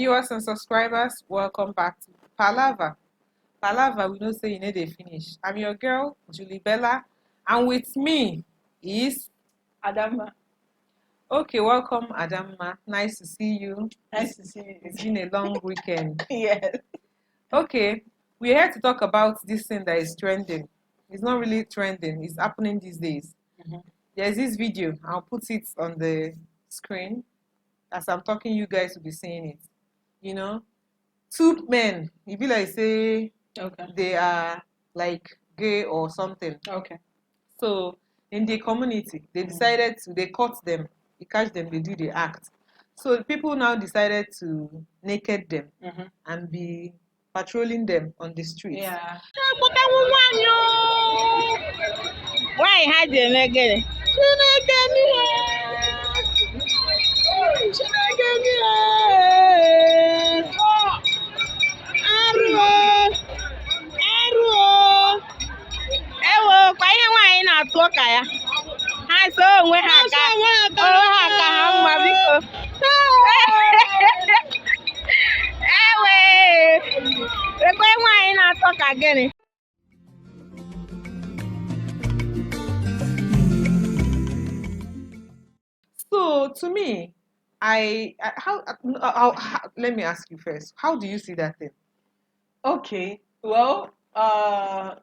Viewers and subscribers, welcome back to Palava. Palava, we know say you need a finish. I'm your girl, Julie Bella, and with me is Adama. Okay, welcome, Adama. Nice to see you. Nice to see you. It's been a long weekend. Yes. Okay, we're here to talk about this thing that is trending. It's not really trending, it's happening these days. There's this video, I'll put it on the screen. As I'm talking, you guys will be seeing it. You know, two men, you be like say they are like gay or something. Okay. So in the community, they decided to, they caught them, they catch them, they do the act. So people now decided to naked them and be patrolling them on the streets. Yeah. Why had them again? Ya ha so onwe ha ka ha mma biko ewe ekwe nwaanyị na-atọ ka gịnị. So to me, how let me ask you first, how do you see that thing? Okay. Well,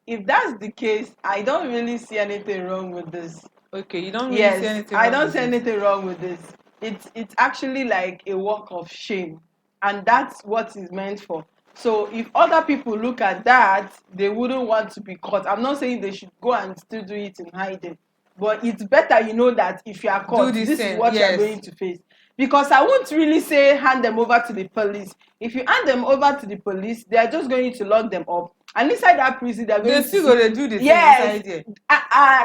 if that's the case, I don't really see anything wrong with this. Okay, you don't really see anything wrong I don't with see it. anything wrong with this. It's actually like a walk of shame, and that's what it's meant for. So if other people look at that, they wouldn't want to be caught. I'm not saying they should go and still do it in hiding, but it's better you know that if you are caught, this is what you're going to face. Because I won't really say hand them over to the police. If you hand them over to the police, they are just going to lock them up. And inside that prison, they're going to still going to do the thing inside there.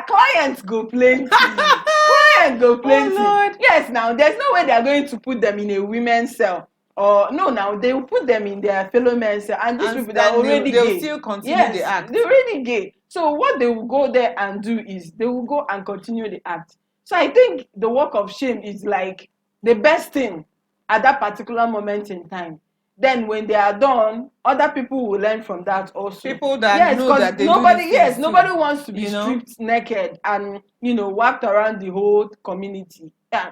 Clients go plenty. Clients go plenty. Oh, Lord. Yes, now there's no way they're going to put them in a women's cell. Or no, now they will put them in their fellow men's cell. And these people that are already gay. They'll still continue the act. They're already gay. So what they will go there and do is they will go and continue the act. So I think the walk of shame is like the best thing at that particular moment in time. Then when they are done, other people will learn from that also. People that know that they nobody, do nobody wants to be stripped naked and walked around the whole community. Yeah.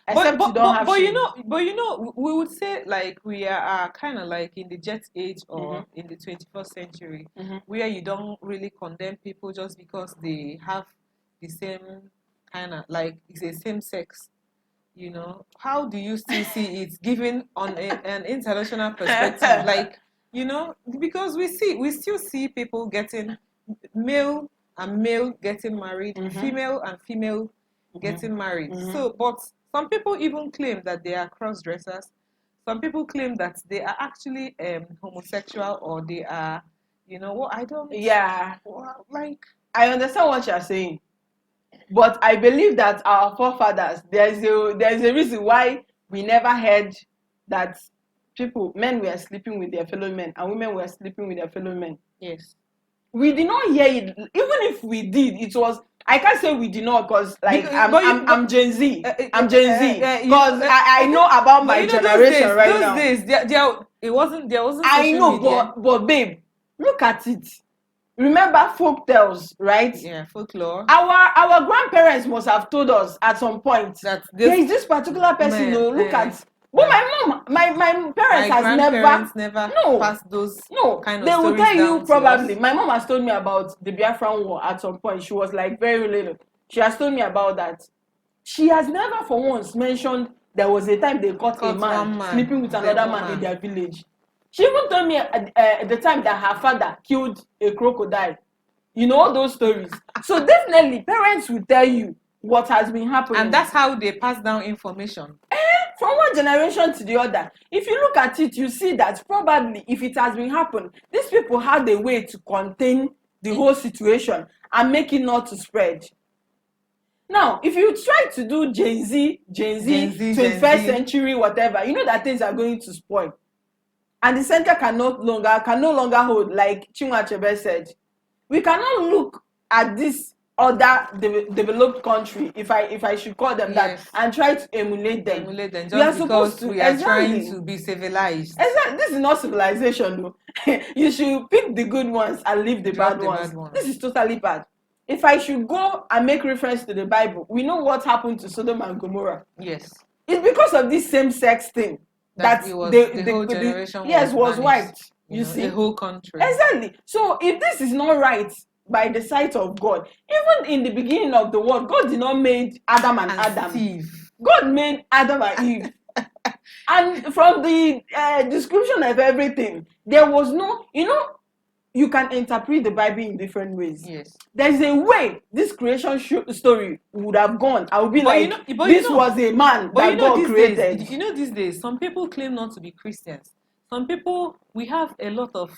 Except you don't have shame. We would say like we are kind of like in the jet age or in the 21st century, where you don't really condemn people just because they have the same kind of like it's the same sex. How do you still see it given on an international perspective? Like, because we still see people getting male and male getting married, female and female getting married. So, but some people even claim that they are cross-dressers. Some people claim that they are actually homosexual or they are, I don't... Yeah. Like... I understand what you're saying. But I believe that our forefathers, there's a reason why we never heard that men were sleeping with their fellow men and women were sleeping with their fellow men. Yes. We did not hear it. Even if we did, it was... I can't say we did not because I'm Gen Z. I'm Gen Z. Because I know about my generation right now. Those days, there wasn't I know, but babe, look at it. Remember folk tales, right? Yeah, folklore. Our grandparents must have told us at some point that there is this particular person. Look at. But my parents has never passed those kind of they will tell you probably. Us. My mom has told me about the Biafran War at some point. She was like very little. She has told me about that. She has never for once mentioned there was a time they caught a man sleeping with another man in their village. She even told me at the time that her father killed a crocodile. All those stories. So definitely, parents will tell you what has been happening. And that's how they pass down information. From one generation to the other. If you look at it, you see that probably if it has been happening, these people had a way to contain the whole situation and make it not to spread. Now, if you try to do Gen Z, 21st century, whatever, you know that things are going to spoil. And the center can no longer hold, like Chinua Achebe said. We cannot look at this other developed country, if I should call them that, Yes. and try to emulate them. Emulate them We are just because supposed to, we are exactly. trying to be civilized. Exactly. This is not civilization, though. You should pick the good ones and leave the Drop bad the ones. bad ones. This is totally bad. If I should go and make reference to the Bible, we know what happened to Sodom and Gomorrah. Yes. It's because of this same-sex thing that It was, the whole generation was vanished, wiped. You see, the whole country. Exactly. So if this is not right by the sight of God, even in the beginning of the world, God did not make Adam and Adam. Steve. God made Adam and Eve. And from the description of everything, there was no, you can interpret the Bible in different ways. Yes. There's a way this creation story would have gone. I would be this was a man that God created. These days, some people claim not to be Christians. Some people, we have a lot of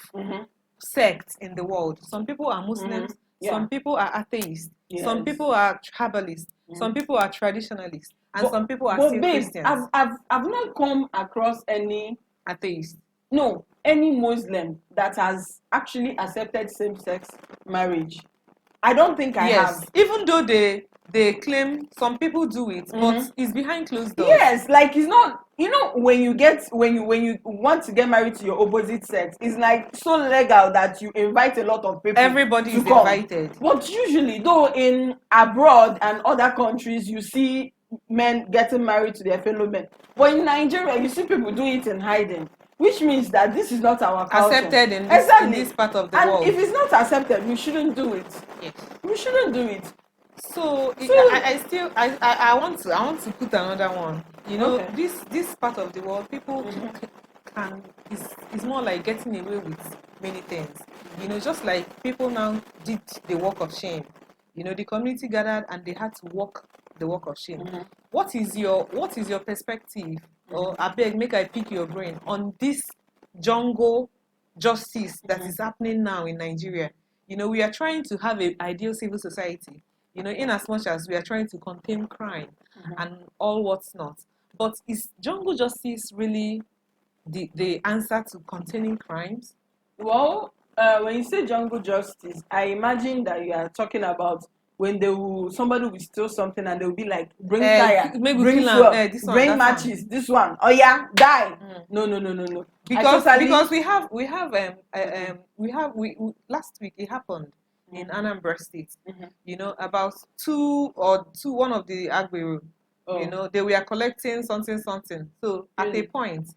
sects in the world. Some people are Muslims. Yeah. Some people are atheists. Yes. Some people are herbalists. Some people are traditionalists. And some people are still Christians. I've not come across any atheist. No, any Muslim that has actually accepted same-sex marriage. I don't think I have. Even though they claim some people do it, but it's behind closed doors. Yes, like it's not. When you want to get married to your opposite sex, it's like so legal that you invite a lot of people. Everybody is invited. But usually, though, in abroad and other countries, you see men getting married to their fellow men. But in Nigeria, you see people do it in hiding. Which means that this is not our culture. Accepted in this part of the world. And if it's not accepted, we shouldn't do it. Yes. We shouldn't do it. So I want to put another one. This part of the world, people is more like getting away with many things. Just like people now did the walk of shame. The community gathered and they had to walk the walk of shame. What is your perspective? Or I beg, make I pick your brain on this jungle justice that is happening now in Nigeria. We are trying to have an ideal civil society, in as much as we are trying to contain crime and all what's not. But is jungle justice really the answer to containing crimes? Well, when you say jungle justice, I imagine that you are talking about when somebody will steal something and they will be like, bring fire, bring fuel, bring matches, this one. Oh yeah, die. No. Because we last week it happened in Anambra State. About one of the Agbero, they were collecting something. So at a point,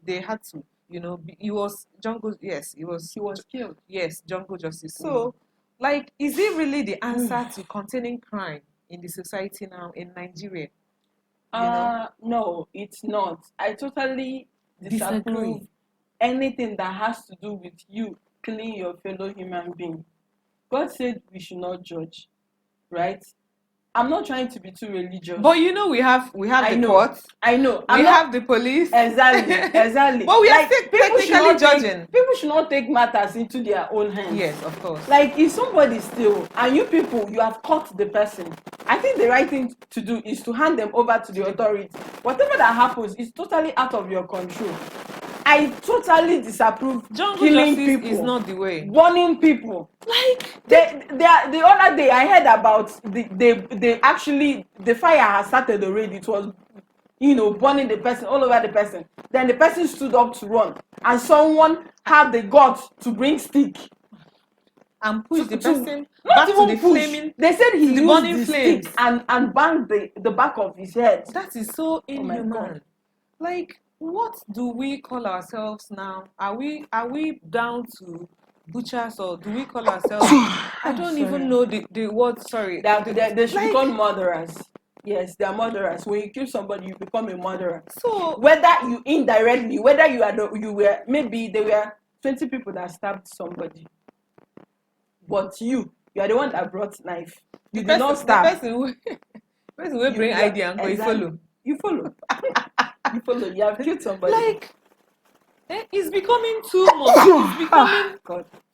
they had to, he was jungle. Yes, he was killed. Yes, jungle justice. So. Is it really the answer to containing crime in the society now in Nigeria? No, it's not. I totally disapprove anything that has to do with you killing your fellow human being. God said we should not judge, right? I'm not trying to be too religious. But we have the courts. I know. We have the police. Exactly. But we are technically judging. People should not take matters into their own hands. Yes, of course. Like if somebody steals and you have caught the person, I think the right thing to do is to hand them over to the authorities. Whatever that happens is totally out of your control. I totally disapprove killing people. Is not the way. Burning people. The other day I heard about they actually the fire has started already. It was burning the person all over the person. Then the person stood up to run, and someone had the guts to bring stick and push the person back to the flaming. They said he used the stick and banged the back of his head. That is so inhuman. What do we call ourselves now? Are we down to butchers, or do we call ourselves? I don't even know the word. Sorry, they should be called murderers. Yes, they are murderers. When you kill somebody, you become a murderer. So whether you indirectly, whether maybe there were 20 people that stabbed somebody, but you are the one that brought knife. You did not stab. The person will bring idea and go. Exactly. You follow. You follow. You have killed somebody. It's becoming too much. It's becoming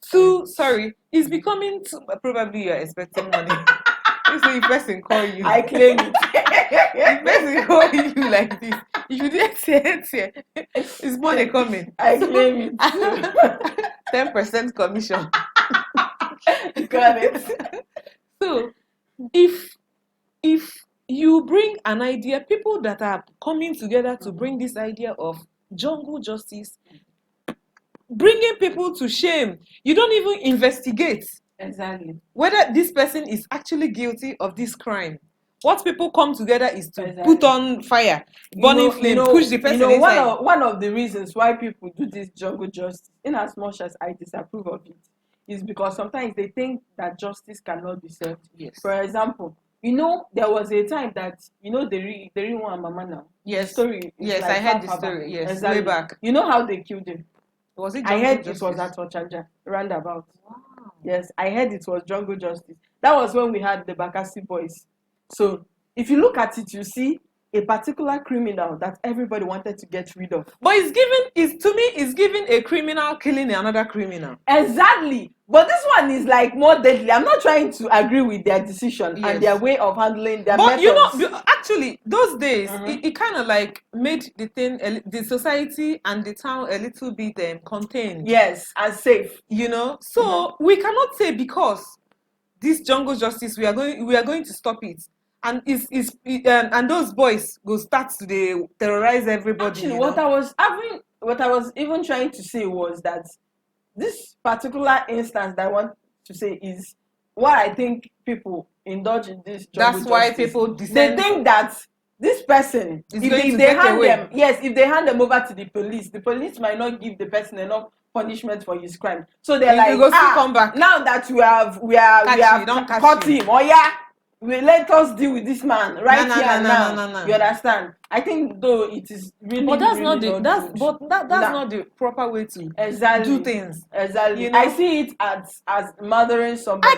too. Sorry, it's becoming too. Probably you're expecting money. So if person call you, I claim it. If person call you like this, you should say it's money coming. I claim it. 10% commission. Got it. So if you bring an idea, people that are coming together to bring this idea of jungle justice, bringing people to shame, you don't even investigate Exactly. whether this person is actually guilty of this crime. What people come together is to Exactly. put on fire, burning flame, push the person one inside. one of the reasons why people do this jungle justice, in as much as I disapprove of it, is because sometimes they think that justice cannot be served. Yes. For example, there was a time that the real one mama now. Yes. The story. Yes, like I heard the back. story. Yes, exactly. Way back. You know how they killed him? Was it I jungle heard justice? it was at Ochaja, roundabout. Wow. Yes, I heard it was jungle justice. That was when we had the Bakassi boys. So if you look at it, you see a particular criminal that everybody wanted to get rid of. But it's giving a criminal killing another criminal. Exactly. But this one is like more deadly. I'm not trying to agree with their decision Yes. and their way of handling their but methods. actually those days it kind of like made the thing, the society and the town a little bit contained. Yes, and safe. So we cannot say because this jungle justice we are going to stop it, and and those boys go start to terrorize everybody. Actually, what I was even trying to say was that this particular instance that I want to say is why I think people indulge in this jungle That's why justice. people They think that this person, if they hand them over to the police might not give the person enough punishment for his crime. So they're come back. Now that we have caught him, let us deal with this man now. You understand? I think though it is really, but that's really not not the proper way to do things. Exactly. I see it as murdering somebody. I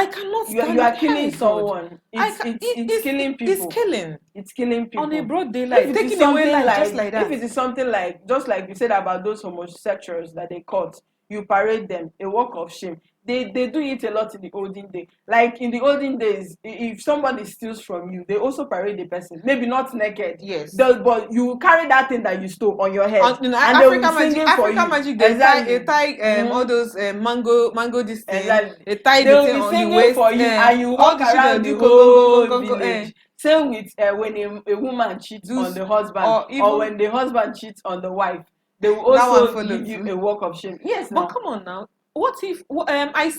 cannot stand you are killing someone. It's killing people. It's killing people on a broad daylight, taking away life just like that. If it is something like, just like you said about those homosexuals that they caught, you parade them, a walk of shame. They do it a lot in the olden days. Like in the olden days, if somebody steals from you, they also parade the person. Maybe not naked. Yes. But you carry that thing that you stole on your head. And African magic, they tie all those mango this thing. Exactly. They tie the thing on the waist for you, and you walk around the whole village. Same with when a woman cheats on the husband, or when the husband cheats on the wife, they will also give you a walk of shame. Yes, but come on now. What if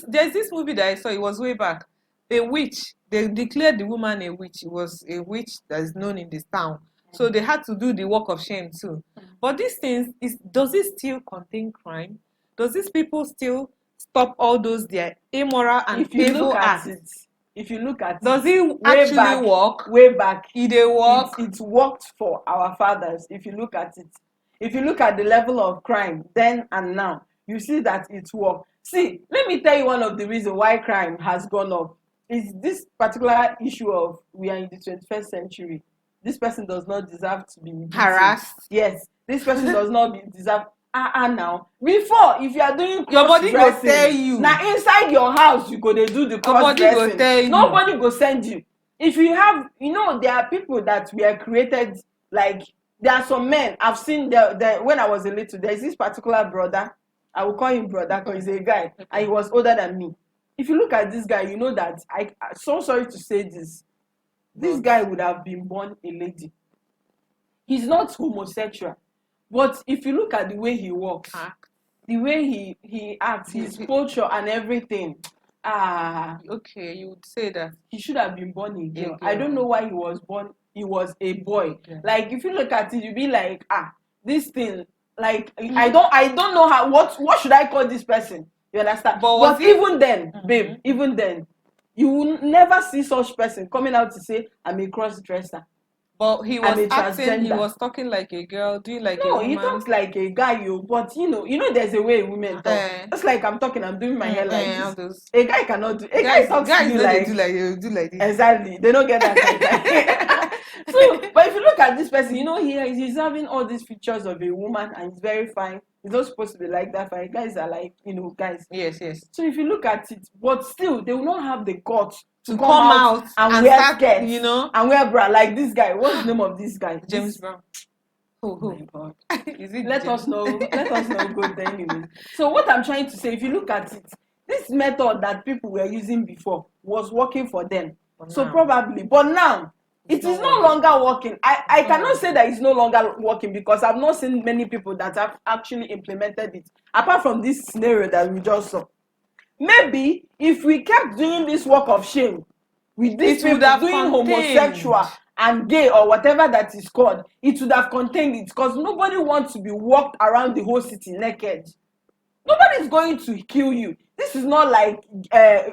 there's this movie that I saw, it was way back, a witch. They declared the woman a witch. It was a witch that is known in this town. So they had to do the walk of shame too. But these things, does it still contain crime? Does these people still stop all those their immoral and evil acts? If you look at does it actually work? Way back, it work. It worked for our fathers. If you look at it, if you look at the level of crime then and now, you see that it works. See, let me tell you one of the reasons why crime has gone up is this particular issue of we are in the 21st century. This person does not deserve to be harassed. Yes, this person does not deserve. Now before, if you are doing your body go tell you. Now inside your house you go dey do the cross dressing. Nobody go send you. If you have, there are people that were created, like there are some men I've seen when I was a little. There's this particular brother. I will call him brother because he's a guy and he was older than me. If you look at this guy, you know that I'm so sorry to say this. This guy would have been born a lady. He's not homosexual, but if you look at the way he walks, the way he acts, his culture and everything, okay, you would say that he should have been born a girl. I don't know why he was born. He was a boy. Okay. Like if you look at it, you be like, this thing. Like I don't know what should I call this person? You understand? But even then, babe, even then, you will never see such person coming out to say I'm a cross dresser. But he was acting, he was talking like a girl, doing like a woman. No, he talks like a guy, but you know there's a way women talk. Just like I'm talking, I'm doing my hair like this. A guy cannot do. A guy talks to you like do like this. Exactly, they don't get that. So, but if you look at this person, he's having all these features of a woman, and he's very fine. He's not supposed to be like that. Fine. Guys are like, guys. Yes. So if you look at it, but still, they will not have the guts to come out and wear start, skirts, and wear bra like this guy. What's the name of this guy? James Brown. Oh my God. Is it let us know. Let us know. Good anyway. So what I'm trying to say, if you look at it, this method that people were using before was working for them. But So now, probably, but now it is no longer working. I cannot say that it's no longer working because I've not seen many people that have actually implemented it, apart from this scenario that we just saw. Maybe if we kept doing this work of shame with these people doing homosexual and gay or whatever that is called, it would have contained it, because nobody wants to be walked around the whole city naked. Nobody is going to kill you. This is not like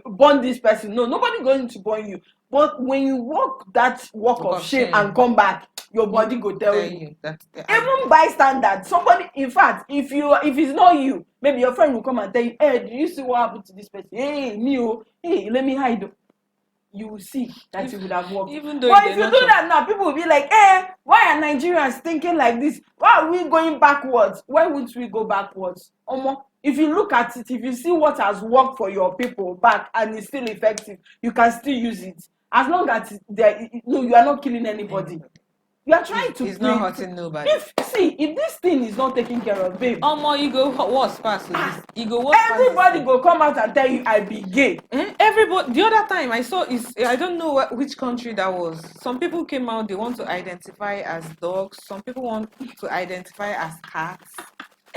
burn this person. No, nobody going to burn you. But when you walk that walk of shame and come back, your body go tell you. Even bystander, somebody, in fact, if it's not you, maybe your friend will come and tell you, hey, do you see what happened to this person? Hey, me, oh, hey, let me hide. You will see that it would have worked. Even though but if you do that now, people will be like, why are Nigerians thinking like this? Why are we going backwards? Why wouldn't we go backwards? If you look at it, if you see what has worked for your people back and is still effective, you can still use it. As long as you are not killing anybody. You are trying to. It's not hurting nobody. If this thing is not taken care of, babe. You go worse fast with this. You go worse. Everybody go come out and tell you I be gay. Everybody. The other time I saw I don't know which country that was. Some people came out. They want to identify as dogs. Some people want to identify as cats.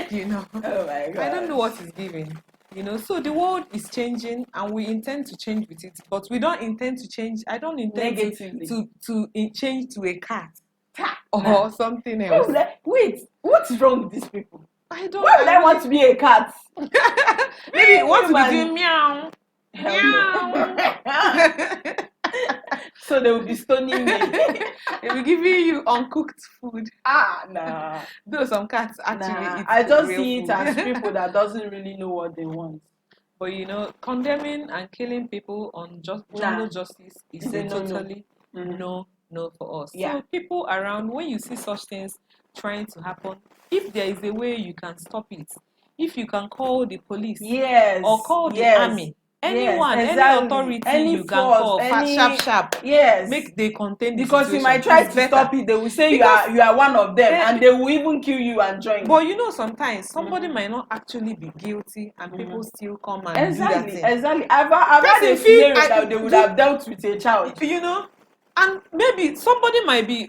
You know. Oh my God. I don't know what is given. You know. So the world is changing, and we intend to change with it. But we don't intend to change. I don't intend to change to a cat. Or something else. Wait, what's wrong with these people? I don't. Why would I want to be a cat? Maybe want to be doing meow. So they will be stoning me. They will give you uncooked food. Nah. Though some cats actually eat I just real see it food. as people that doesn't really know what they want. But you know, condemning and killing people on jungle justice is a totally no for us. Yeah. So people around, when you see such things trying to happen, if there is a way you can stop it, if you can call the police, or call the army, anyone, any authority you can call, sharp, make they contain the because situation. you might try to stop it, they will say you are one of them, and they will even kill you and join. But you know, sometimes somebody might not actually be guilty, and people still come and do that thing. Exactly. I've had a scenario that they would have dealt with a child. You know, and maybe somebody might be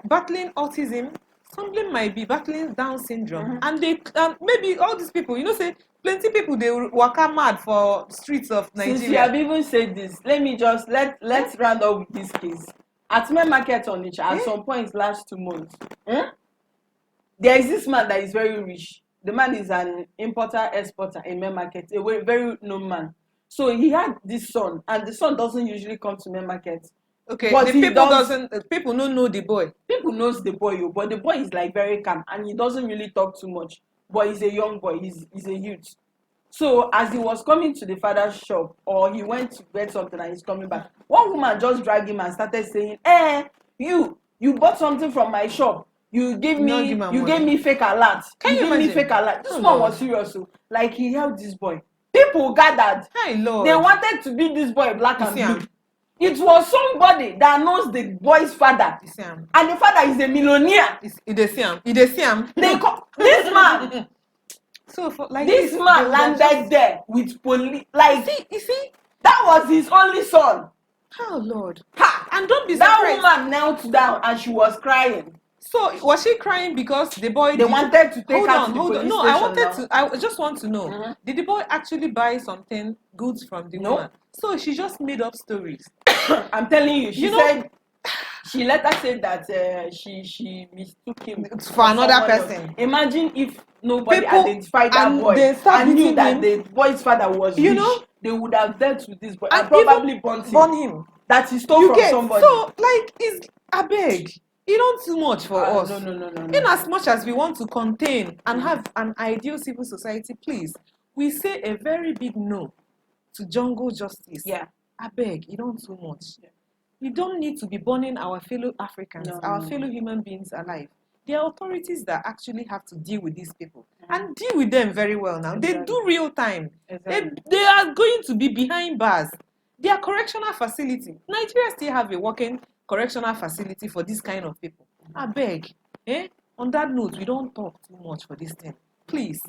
battling autism. Somebody might be battling Down syndrome, and they maybe all these people, you know, say plenty people they walk mad for streets of Nigeria. Since you have even said this, let me just let's round up with this case. At main market on each at some point last 2 months, there is this man that is very rich. The man is an importer exporter in main market, a very known man. So he had this son, and the son doesn't usually come to main market. Okay, but people don't know the boy. People knows the boy, but the boy is like very calm and he doesn't really talk too much. But he's a young boy, he's a youth. So as he was coming to the father's shop, or he went to get something and he's coming back, one woman just dragged him and started saying, you bought something from my shop. You gave me fake alert. Can you imagine? Fake alert. This one was serious. So, like, he held this boy. People gathered. Hey, Lord. They wanted to beat this boy black and blue. It was somebody that knows the boy's father, and the father is a millionaire. They call this man. So this man landed there with police. Like, you see, that was his only son. Oh Lord! And don't be surprised. That woman knelt down and she was crying. So was she crying because the boy? They wanted to take her to the police station. I just want to know. Did the boy actually buy something goods from the woman? So she just made up stories. I'm telling you, she later said that she mistook him for another person. Else. Imagine if nobody identified that boy and knew that the boy's father was rich. They would have dealt with this boy and probably burnt him. That he stole from somebody. So, like, I beg. You don't too much for us. No. In as much as we want to contain and have an ideal civil society, please, we say a very big no to jungle justice. Yeah. I beg, you don't too much. Yeah. You don't need to be burning our fellow Africans, our fellow human beings alive. There are authorities that actually have to deal with these people and deal with them very well now. Exactly. They do real time. Exactly. They are going to be behind bars. Their correctional facility. Nigeria still have a working correctional facility for this kind of people. I beg. On that note, we don't talk too much for this thing. Please.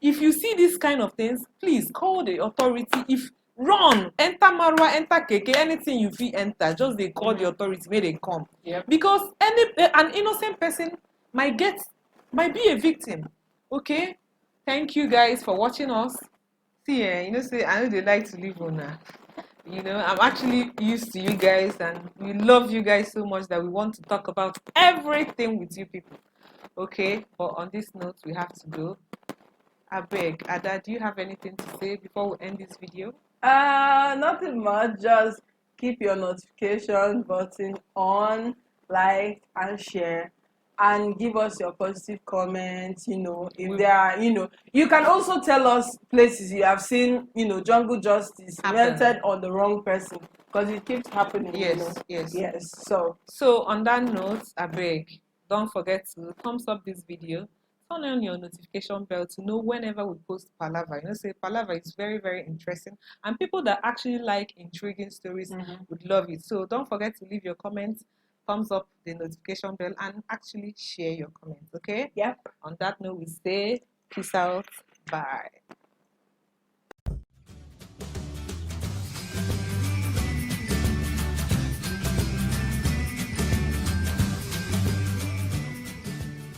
if you see this kind of things, please call the authority. If run, enter marwa, enter keke, anything you feel enter, just they call the authority, may they come. Yep. Because an innocent person might be a victim. Okay, thank you guys for watching us. See, say I know they like to live on now. I'm actually used to you guys, and we love you guys so much that we want to talk about everything with you people. Okay, but on this note, we have to go. I beg, Ada, do you have anything to say before we end this video? Nothing much. Just keep your notification button on, like and share, and give us your positive comments. If there are, you can also tell us places you have seen, jungle justice meted on the wrong person, because it keeps happening. Yes. So on that note, I beg, don't forget to thumbs up this video. Turn on your notification bell to know whenever we post Palava. Say Palava is very, very interesting, and people that actually like intriguing stories would love it. So don't forget to leave your comments, thumbs up the notification bell, and actually share your comments. Okay? Yep. On that note, we say peace out. Bye.